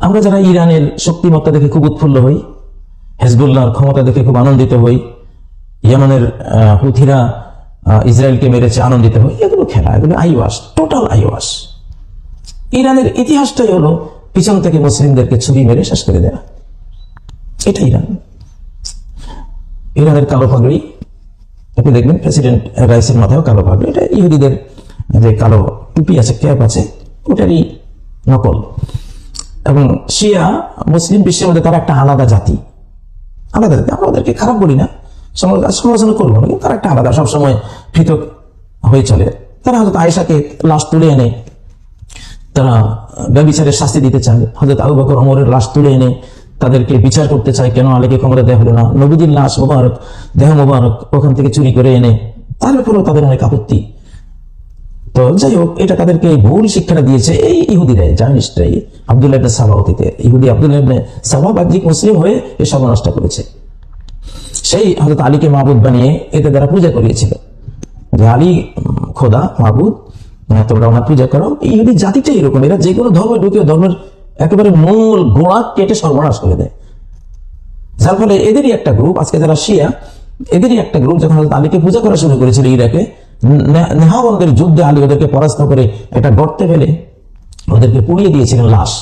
আমরা যারা ইরানের শক্তিমত্তা দেখে খুব উৎফুল্ল হই, হেজবুল্লাহর ক্ষমতা দেখে খুব আনন্দিত হই, ইয়েমেনের হুথিরা ইসরায়েলকে মেরেছে আনন্দিত হই, এগুলো খেলা, এগুলো আইওয়াশ, টোটাল আইওয়াশ। ইরানের ইতিহাসটাই হলো পিছন থেকে মুসলিমদেরকে ছুরি মেরে শেষ করে দেয়া। এটা ইরান। ইরানের কালো পাগড়ি আপনি দেখবেন, প্রেসিডেন্ট রাইসের মাথায়ও কালো পাগড়ি, এটা ইহুদিদের যে কালো টুপি আছে, ক্যাপ আছে, ওটারই নকল। এবং শিয়া মুসলিম বিশ্বের মধ্যে তারা একটা আলাদা জাতি, আলাদা জাতি। আমরা ওদেরকে খারাপ বলি না, সমালোচনা করবো না, কিন্তু তারা একটা আলাদা, সবসময় পৃথক হয়ে চলে। তারা হয়তো আয়েশাকে লাশ তুলে এনে তারা ব্যভিচারের শাস্তি দিতে চায়, হযরত আবু বকর ওমরের লাশ তুলে এনে তাদেরকে বিচার করতে চায়, কেন আলীকে ক্ষমতা দেওয়া হলো না, নবীদের লাশ মোবারক, দেহ মোবারক ওখান থেকে চুরি করে এনে, তার উপরেও তাদের অনেক আপত্তি। তো যাই হোক, এটা তাদেরকে ভুল শিক্ষাটা দিয়েছে এই ইহুদিরাই, জায়নিস্টরাই। আব্দুল্লাহ ইবনে সাবা অতীতে ইহুদি আব্দুল্লাহ ইবনে সাবা বাহ্যিক মুসলিম হয়ে এই সর্বনাশটা করেছে। সেই হযরত আলীকে মাবুদ বানিয়ে এতে দ্বারা পূজা করিয়েছিল, যে আলী খোদা মাবুদ, তোমরা ওনার পূজা করো। ইহুদি জাতিটা এরকম, এরা যে কোনো ধর্মে ঢুকে ধর্মের একেবারে মূল গোড়া কেটে সর্বনাশ করে দেয়। যার ফলে এদেরই একটা গ্রুপ, আজকে যারা শিয়া, এদেরই একটা গ্রুপ যখন হযরত আলীকে পূজা করা শুরু করেছিল ইরাকে, নেহাবন্দের যুদ্ধে আলী ওদেরকে পরাস্ত করে একটা গর্তে ফেলে ওদেরকে পুড়িয়ে দিয়েছিলেন লাশ।